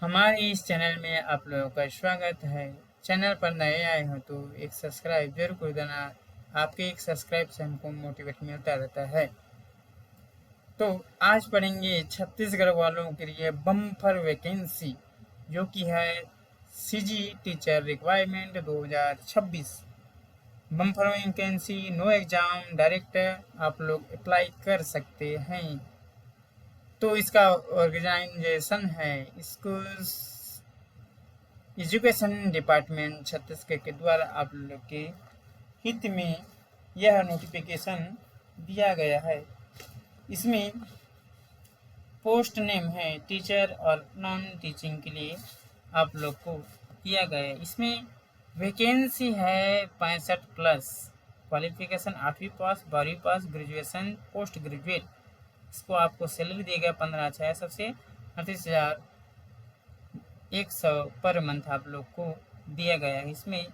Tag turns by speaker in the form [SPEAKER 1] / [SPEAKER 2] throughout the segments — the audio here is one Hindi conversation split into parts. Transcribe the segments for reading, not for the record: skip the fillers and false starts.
[SPEAKER 1] हमारे इस चैनल में आप लोगों का स्वागत है। चैनल पर नए आए हो तो एक सब्सक्राइब जरूर कर देना। आपके एक सब्सक्राइब से हमको मोटिवेट मिलता रहता है। तो आज पढ़ेंगे छत्तीसगढ़ वालों के लिए बम्पर वैकेंसी, जो कि है CG teacher requirement 2026। Bumper vacancy, no exam, direct आप लोग अप्लाई कर सकते हैं। तो इसका ऑर्गेनाइजेशन है स्कूल एजुकेशन डिपार्टमेंट छत्तीसगढ़ के द्वारा आप लोग के हित में यह नोटिफिकेशन दिया गया है। इसमें पोस्ट नेम है टीचर और नॉन टीचिंग के लिए आप लोग को दिया गया है। इसमें वैकेंसी है 65+, क्वालिफिकेशन 8वीं पास, 12वीं पास, ग्रेजुएशन, पोस्ट ग्रेजुएट। इसको आपको सैलरी देगा 15,600 से 38,100 पर मंथ आप लोग को दिया गया है। इसमें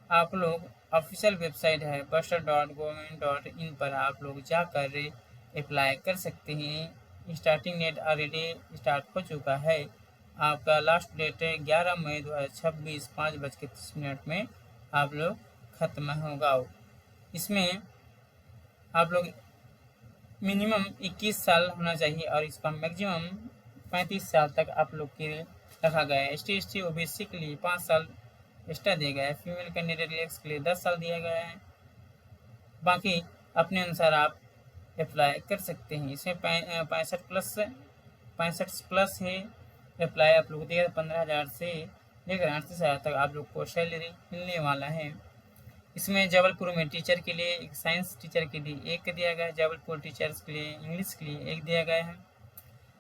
[SPEAKER 1] आप लोग ऑफिशियल वेबसाइट है buster.government.in पर आप लोग जाकर अप्लाई कर सकते हैं। स्टार्टिंग डेट ऑलरेडी स्टार्ट हो चुका है। आपका लास्ट डेट है 11 मई 2026, 5:30 में आप लोग खत्म होगा। इसमें आप लोग मिनिमम 21 साल होना चाहिए और इसका मैक्सिमम 35 साल तक आप लोग के लिए रखा गया है। ST OBC के लिए 5 साल एक्स्ट्रा दिया गया है। फीमेल कैंडिडेट के लिए 10 साल दिया गया है। बाकी अपने अनुसार आप अप्लाई कर सकते हैं। इसमें 65+ है अप्लाई आप लोग दिया 15,000 से लेकर 38,000 तक आप लोग को सैलरी मिलने वाला है। इसमें जबलपुर में टीचर के लिए एक, साइंस टीचर के लिए 1 दिया गया है। जबलपुर टीचर्स के लिए इंग्लिश के लिए 1 दिया गया है।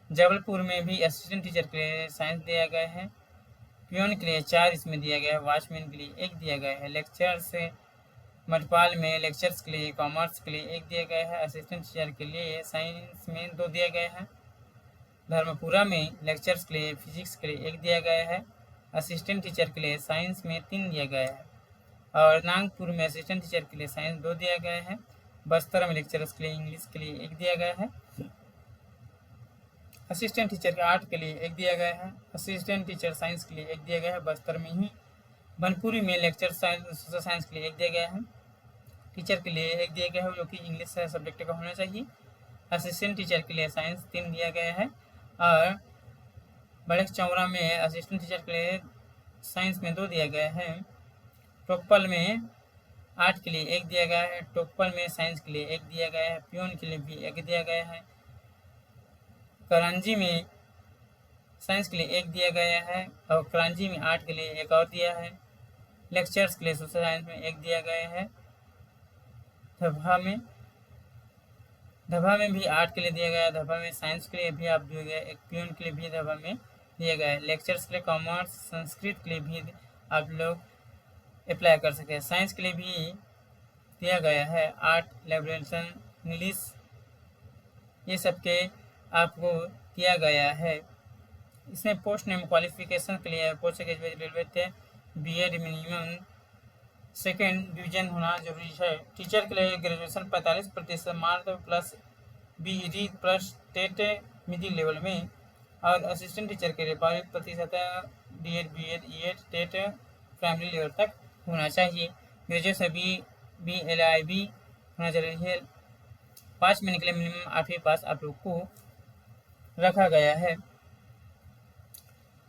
[SPEAKER 1] जबलपुर में भी असिस्टेंट टीचर के लिए साइंस दिया गया है। पियोन के लिए 4 इसमें दिया गया है। वॉचमैन के लिए 1 दिया गया है। लेक्चर्स मटपाल में लेक्चर्स के लिए कॉमर्स के लिए 1 दिया गया है। असिस्टेंट टीचर के लिए साइंस में 2 दिया गया है। धर्मपुरा में लेक्चर्स के लिए फिजिक्स के लिए 1 दिया गया है। असिस्टेंट टीचर के लिए साइंस में 3 दिया गया है। और नागपुर में असिस्टेंट टीचर के लिए साइंस 2 दिया गया है। बस्तर में लेक्चरर्स के लिए इंग्लिश के लिए 1 दिया गया है। असिस्टेंट टीचर के आर्ट के लिए 1 दिया गया है। असिस्टेंट टीचर साइंस के लिए 1 दिया गया है बस्तर में ही। बनपुरी में लेक्चर सोशल साइंस के लिए 1 दिया गया है। टीचर के लिए 1 दिया गया है जो कि इंग्लिश सब्जेक्ट का होना चाहिए। असिस्टेंट टीचर के लिए साइंस 3 दिया गया है। और बड़े चौरा में असिस्टेंट टीचर के लिए साइंस में 2 दिया गया है। टोकपल में आर्ट के लिए 1 दिया गया है। टोकपल में साइंस के लिए 1 दिया गया है। पियोन के लिए भी 1 दिया गया है। करांजी में साइंस के लिए 1 दिया गया है और करांजी में आर्ट के लिए 1 और दिया है। लेक्चर्स के लिए सोशल साइंस में 1 दिया गया है। धब्बा में भी आर्ट के लिए दिया गया है। धब्बा में साइंस के लिए भी आप दिया गया, एक पियोन के लिए भी धब्बा में दिया गया है। लेक्चर्स के लिए कॉमर्स, संस्कृत के लिए भी आप लोग अप्लाई कर सकते हैं। साइंस के लिए भी दिया गया है। आर्ट, लैबोरेशन, इंग्लिश, ये सब के आपको दिया गया है। इसमें पोस्ट नेम क्वालिफिकेशन के लिए पोस्ट ग्रेजुएट रेलवे थे, BEd मिनिमम 2nd डिवीजन होना जरूरी है। टीचर के लिए graduation 45% mark plus BEd plus TET middle level में। और असिस्टेंट टीचर के लिए 12% DEd, BEd, EED, TET primary level तक होना चाहिए। ग्रेजुएशन BLIB होना चाहिए। 5 महीने के लिए मिनिमम 8वीं पास आप लोग को रखा गया है।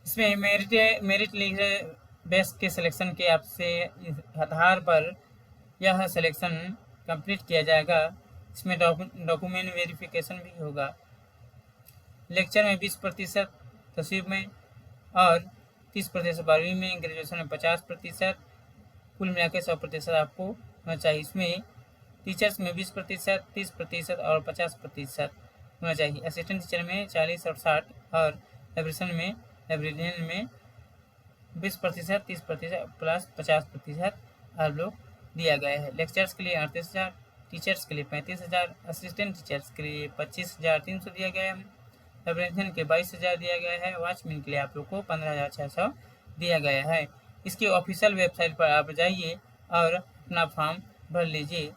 [SPEAKER 1] इसमें मेरिट लिस्ट बेस के सिलेक्शन के आपसे आधार पर यह सिलेक्शन कंप्लीट किया जाएगा। इसमें डॉक्यूमेंट वेरिफिकेशन भी होगा। लेक्चर में 20% तस्वीर में और 30% 12वीं में। ग्रेजुएशन में 50%। कुल मिला के 100% आपको होना चाहिए। इसमें टीचर्स में 20%, 30% और 50% होना चाहिए। असिस्टेंट टीचर में 40 और 60 और लाइब्रेरियन में 20%, 30% प्लस 50% आप लोग दिया गया है। लेक्चर्स के लिए 38,000, टीचर्स के लिए 35,000, असिस्टेंट टीचर्स के लिए 25,300 दिया गया है। लाइब्रेरियन के 22,000 दिया गया है। वॉचमैन के लिए आप लोग को 15,600 दिया गया है। इसकी ऑफिशियल वेबसाइट पर आप जाइए और अपना फॉर्म भर लीजिए।